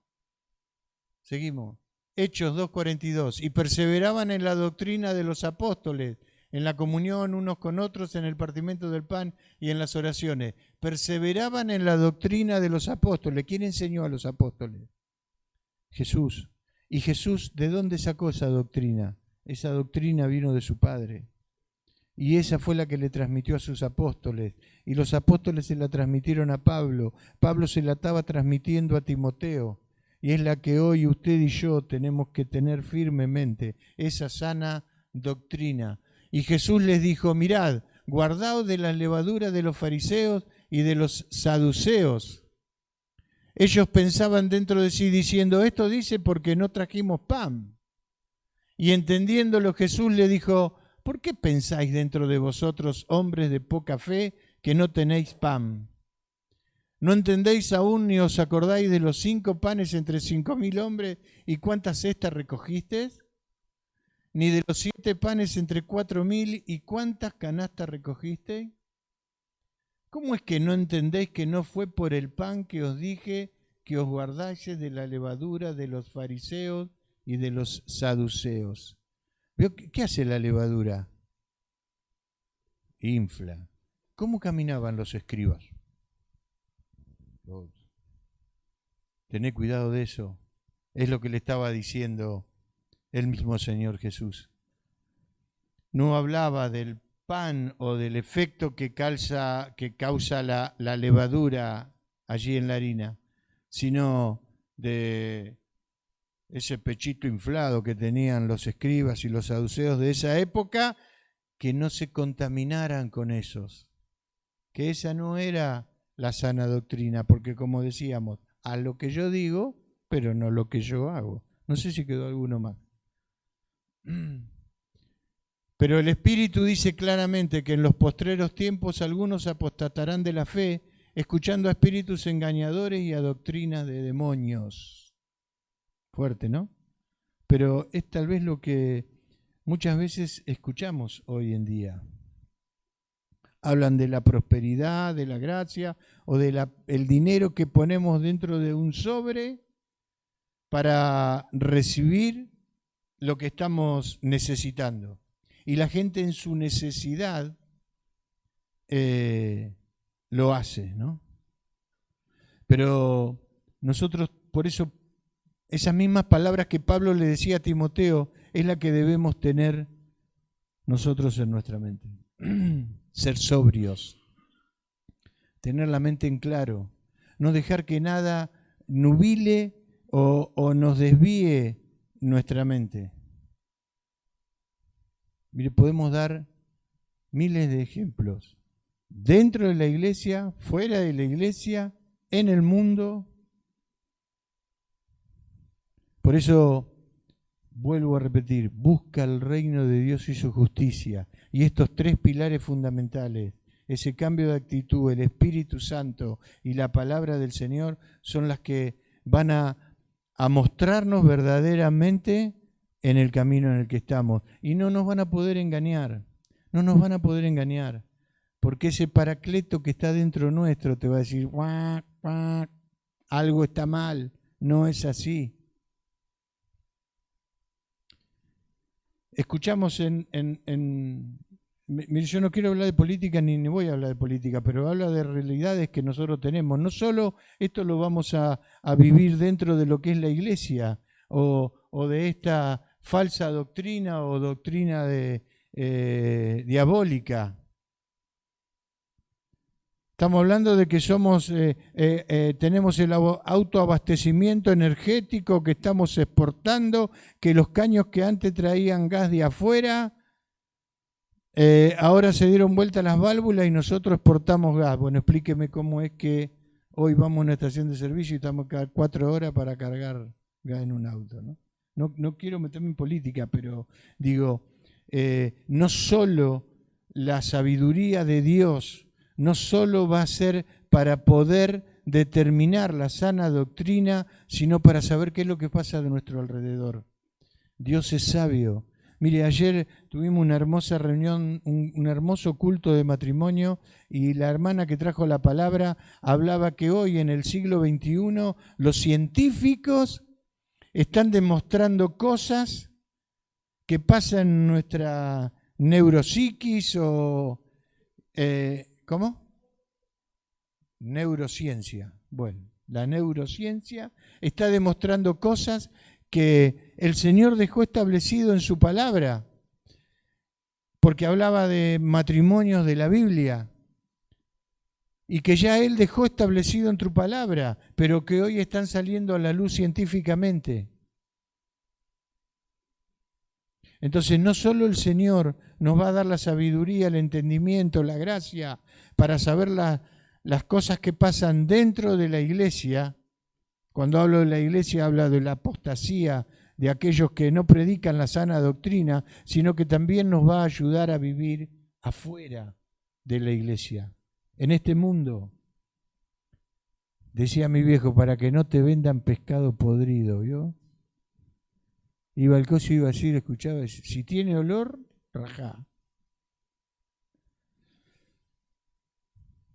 Seguimos. Hechos 2:42. Y perseveraban en la doctrina de los apóstoles, en la comunión unos con otros, en el partimiento del pan y en las oraciones. Perseveraban en la doctrina de los apóstoles. ¿Quién enseñó a los apóstoles? Jesús. ¿Y Jesús de dónde sacó esa doctrina? Esa doctrina vino de su Padre. Y esa fue la que le transmitió a sus apóstoles. Y los apóstoles se la transmitieron a Pablo. Pablo se la estaba transmitiendo a Timoteo. Y es la que hoy usted y yo tenemos que tener firmemente, esa sana doctrina. Y Jesús les dijo, mirad, guardaos de la levadura de los fariseos y de los saduceos. Ellos pensaban dentro de sí diciendo, esto dice porque no trajimos pan. Y entendiéndolo Jesús le dijo, ¿por qué pensáis dentro de vosotros, hombres de poca fe, que no tenéis pan? ¿No entendéis aún ni os acordáis de los 5 panes entre 5.000 hombres y cuántas cestas recogisteis? ¿Ni de los 7 panes entre 4.000 y cuántas canastas recogisteis? ¿Cómo es que no entendéis que no fue por el pan que os dije que os guardaseis de la levadura de los fariseos y de los saduceos? ¿Qué hace la levadura? Infla. ¿Cómo caminaban los escribas? Tené cuidado de eso. Es lo que le estaba diciendo el mismo Señor Jesús. No hablaba del pan o del efecto que causa la levadura allí en la harina, sino de ese pechito inflado que tenían los escribas y los saduceos de esa época, que no se contaminaran con esos. Que esa no era la sana doctrina, porque como decíamos, haz lo que yo digo, pero no lo que yo hago. No sé si quedó alguno más. Pero el Espíritu dice claramente que en los postreros tiempos algunos apostatarán de la fe, escuchando a espíritus engañadores y a doctrinas de demonios. Fuerte, ¿no? Pero es tal vez lo que muchas veces escuchamos hoy en día. Hablan de la prosperidad, de la gracia o del dinero que ponemos dentro de un sobre para recibir lo que estamos necesitando. Y la gente en su necesidad lo hace, ¿no? Pero nosotros, por eso, esas mismas palabras que Pablo le decía a Timoteo, es la que debemos tener nosotros en nuestra mente. Ser sobrios, tener la mente en claro, no dejar que nada nubile o nos desvíe nuestra mente. Mire, podemos dar miles de ejemplos, dentro de la iglesia, fuera de la iglesia, en el mundo. Por eso, vuelvo a repetir, busca el reino de Dios y su justicia. Y estos tres pilares fundamentales, ese cambio de actitud, el Espíritu Santo y la palabra del Señor, son las que van a mostrarnos verdaderamente en el camino en el que estamos. Y no nos van a poder engañar, no nos van a poder engañar, porque ese paracleto que está dentro nuestro te va a decir, "Guac, guac, algo está mal", no es así. Escuchamos mire, yo no quiero hablar de política ni voy a hablar de política, pero habla de realidades que nosotros tenemos. No solo esto lo vamos a vivir dentro de lo que es la iglesia o de esta falsa doctrina o doctrina diabólica. Estamos hablando de que tenemos el autoabastecimiento energético que estamos exportando, que los caños que antes traían gas de afuera, ahora se dieron vuelta las válvulas y nosotros exportamos gas. Bueno, explíqueme cómo es que hoy vamos a una estación de servicio y estamos cada 4 horas para cargar gas en un auto, ¿no? No quiero meterme en política, pero digo, no solo la sabiduría de Dios, no solo va a ser para poder determinar la sana doctrina, sino para saber qué es lo que pasa de nuestro alrededor. Dios es sabio. Mire, ayer tuvimos una hermosa reunión, un hermoso culto de matrimonio, y la hermana que trajo la palabra hablaba que hoy en el siglo XXI los científicos están demostrando cosas que pasan en nuestra neuropsiquis o... ¿Cómo? Neurociencia. Bueno, la neurociencia está demostrando cosas que el Señor dejó establecido en su palabra, porque hablaba de matrimonios de la Biblia, y que ya Él dejó establecido en tu palabra, pero que hoy están saliendo a la luz científicamente. Entonces, no solo el Señor nos va a dar la sabiduría, el entendimiento, la gracia para saber las cosas que pasan dentro de la iglesia. Cuando hablo de la iglesia, hablo de la apostasía de aquellos que no predican la sana doctrina, sino que también nos va a ayudar a vivir afuera de la iglesia, en este mundo. Decía mi viejo, para que no te vendan pescado podrido, ¿vio? Iba al coso y iba así, lo escuchaba, si tiene olor, rajá.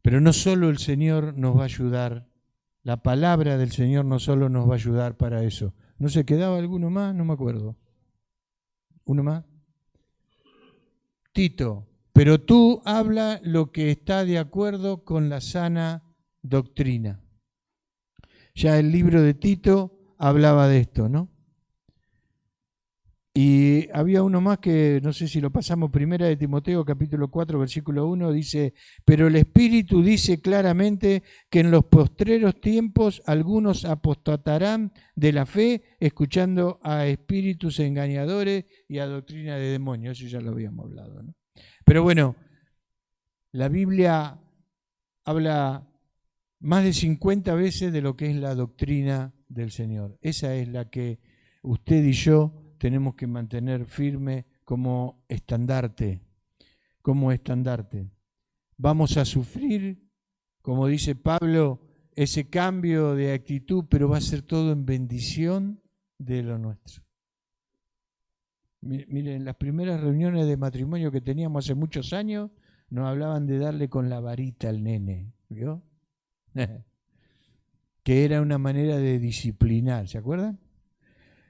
Pero no solo el Señor nos va a ayudar, la palabra del Señor no solo nos va a ayudar para eso. ¿No se quedaba alguno más? No me acuerdo. ¿Uno más? Tito, pero tú habla lo que está de acuerdo con la sana doctrina. Ya el libro de Tito hablaba de esto, ¿no? Y había uno más que, no sé si lo pasamos, primera de Timoteo, capítulo 4, versículo 1, dice, pero el Espíritu dice claramente que en los postreros tiempos algunos apostatarán de la fe, escuchando a espíritus engañadores y a doctrina de demonios. Eso ya lo habíamos hablado, ¿no? Pero bueno, la Biblia habla más de 50 veces de lo que es la doctrina del Señor. Esa es la que usted y yo tenemos que mantener firme como estandarte, como estandarte. Vamos a sufrir, como dice Pablo, ese cambio de actitud, pero va a ser todo en bendición de lo nuestro. Miren, las primeras reuniones de matrimonio que teníamos hace muchos años, nos hablaban de darle con la varita al nene, ¿vio? Que era una manera de disciplinar, ¿se acuerdan?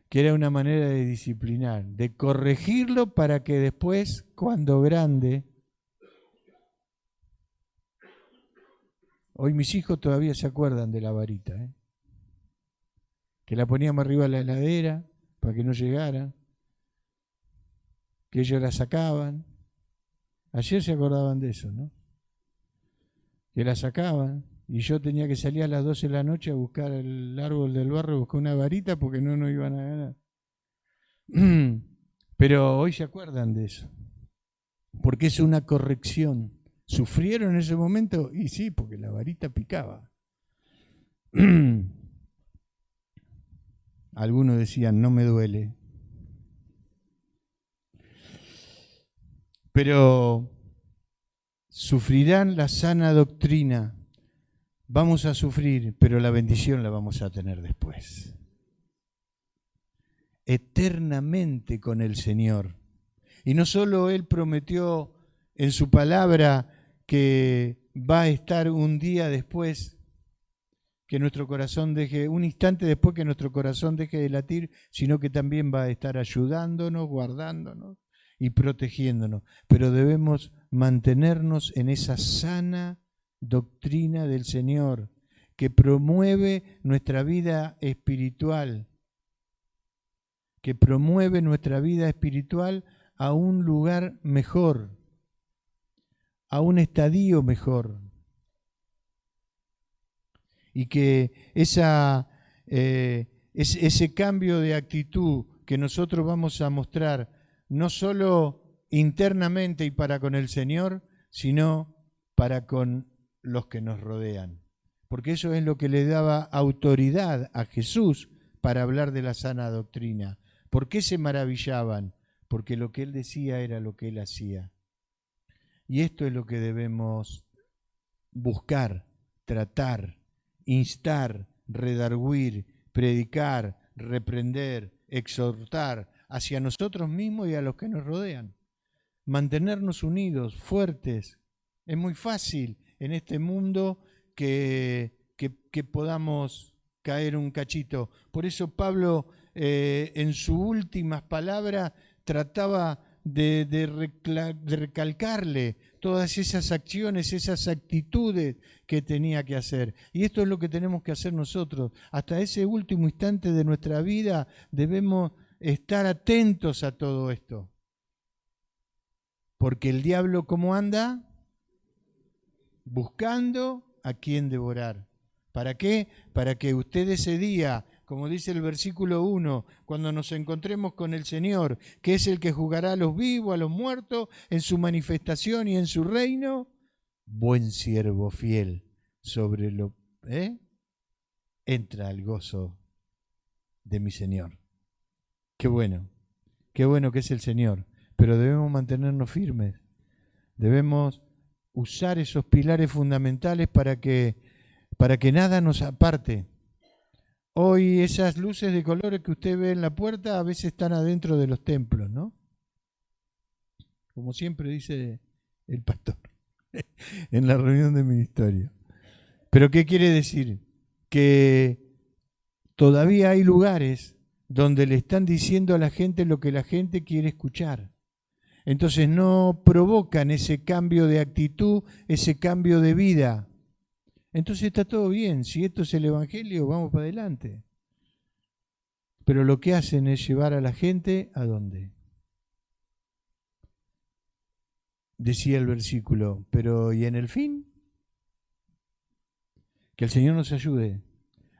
Que era una manera de disciplinar, de corregirlo para que después, cuando grande, hoy mis hijos todavía se acuerdan de la varita, que la poníamos arriba de la heladera para que no llegaran, que ellos la sacaban. Ayer se acordaban de eso, ¿no? Que la sacaban y yo tenía que salir a las 12 de la noche a buscar el árbol del barrio, buscar una varita porque no nos iban a ganar. Pero hoy se acuerdan de eso, porque es una corrección. ¿Sufrieron en ese momento? Y sí, porque la varita picaba. Algunos decían, no me duele. Pero sufrirán la sana doctrina. Vamos a sufrir, pero la bendición la vamos a tener después. Eternamente con el Señor. Y no solo Él prometió en su palabra que va a estar un día después que nuestro corazón deje, un instante después que nuestro corazón deje de latir, sino que también va a estar ayudándonos, guardándonos y protegiéndonos. Pero debemos mantenernos en esa sana doctrina del Señor que promueve nuestra vida espiritual, que promueve nuestra vida espiritual a un lugar mejor, a un estadio mejor. Y que ese cambio de actitud que nosotros vamos a mostrar, no solo internamente y para con el Señor, sino para con los que nos rodean. Porque eso es lo que le daba autoridad a Jesús para hablar de la sana doctrina. ¿Por qué se maravillaban? Porque lo que Él decía era lo que Él hacía. Y esto es lo que debemos buscar, tratar, instar, redarguir, predicar, reprender, exhortar hacia nosotros mismos y a los que nos rodean. Mantenernos unidos, fuertes. Es muy fácil en este mundo que podamos caer un cachito. Por eso Pablo en sus últimas palabras trataba de recalcarle todas esas acciones, esas actitudes que tenía que hacer. Y esto es lo que tenemos que hacer nosotros. Hasta ese último instante de nuestra vida debemos estar atentos a todo esto. Porque el diablo, ¿cómo anda? Buscando a quien devorar. ¿Para qué? Para que usted ese día, como dice el versículo 1, cuando nos encontremos con el Señor, que es el que juzgará a los vivos, a los muertos, en su manifestación y en su reino, buen siervo fiel, sobre lo entra al gozo de mi Señor. Qué bueno que es el Señor, pero debemos mantenernos firmes, debemos usar esos pilares fundamentales para que nada nos aparte. Hoy esas luces de colores que usted ve en la puerta a veces están adentro de los templos, ¿no? Como siempre dice el pastor en la reunión de ministerio. ¿Pero qué quiere decir? Que todavía hay lugares donde le están diciendo a la gente lo que la gente quiere escuchar. Entonces no provocan ese cambio de actitud, ese cambio de vida. Entonces está todo bien, si esto es el Evangelio, vamos para adelante. Pero lo que hacen es llevar a la gente, ¿a dónde? Decía el versículo, pero ¿y en el fin? Que el Señor nos ayude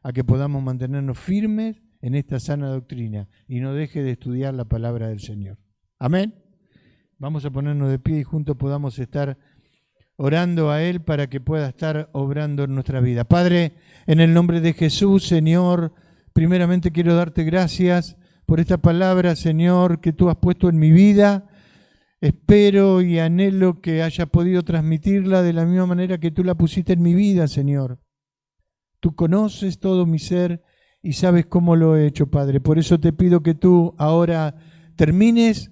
a que podamos mantenernos firmes en esta sana doctrina y no deje de estudiar la palabra del Señor. Amén. Vamos a ponernos de pie y juntos podamos estar orando a Él para que pueda estar obrando en nuestra vida. Padre, en el nombre de Jesús, Señor, primeramente quiero darte gracias por esta palabra, Señor, que tú has puesto en mi vida. Espero y anhelo que haya podido transmitirla de la misma manera que tú la pusiste en mi vida, Señor. Tú conoces todo mi ser y sabes cómo lo he hecho, Padre. Por eso te pido que tú ahora termines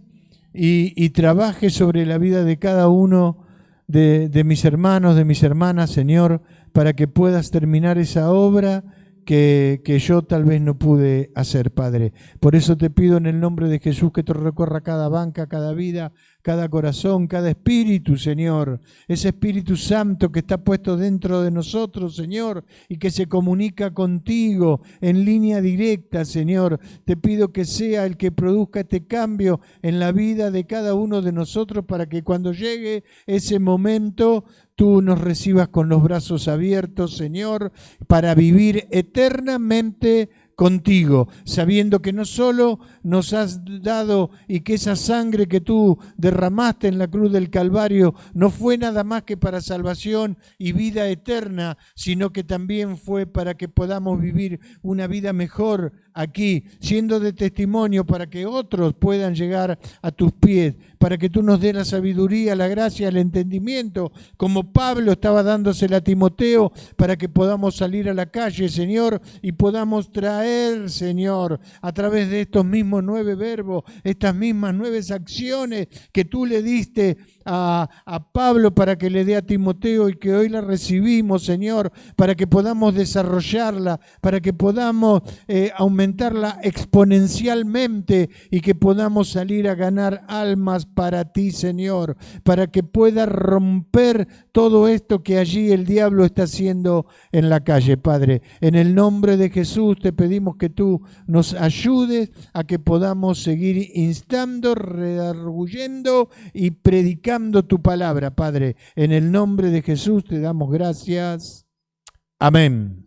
y trabajes sobre la vida de cada uno de mis hermanos, de mis hermanas, Señor, para que puedas terminar esa obra que yo tal vez no pude hacer, Padre. Por eso te pido en el nombre de Jesús que te recorra cada banca, cada vida, cada corazón, cada espíritu, Señor. Ese Espíritu Santo que está puesto dentro de nosotros, Señor, y que se comunica contigo en línea directa, Señor. Te pido que sea el que produzca este cambio en la vida de cada uno de nosotros para que cuando llegue ese momento tú nos recibas con los brazos abiertos, Señor, para vivir eternamente contigo, sabiendo que no solo nos has dado y que esa sangre que tú derramaste en la cruz del Calvario no fue nada más que para salvación y vida eterna, sino que también fue para que podamos vivir una vida mejor aquí, siendo de testimonio para que otros puedan llegar a tus pies, para que tú nos des la sabiduría, la gracia, el entendimiento, como Pablo estaba dándosela a Timoteo, para que podamos salir a la calle, Señor, y podamos traer, Señor, a través de estos mismos 9 verbos, estas mismas 9 acciones que tú le diste a Pablo para que le dé a Timoteo y que hoy la recibimos, Señor, para que podamos desarrollarla, para que podamos aumentarla exponencialmente y que podamos salir a ganar almas para ti, Señor, para que pueda romper todo esto que allí el diablo está haciendo en la calle, Padre. En el nombre de Jesús te pedimos que tú nos ayudes a que podamos seguir instando, redarguyendo y predicando tu palabra, Padre. En el nombre de Jesús te damos gracias. Amén.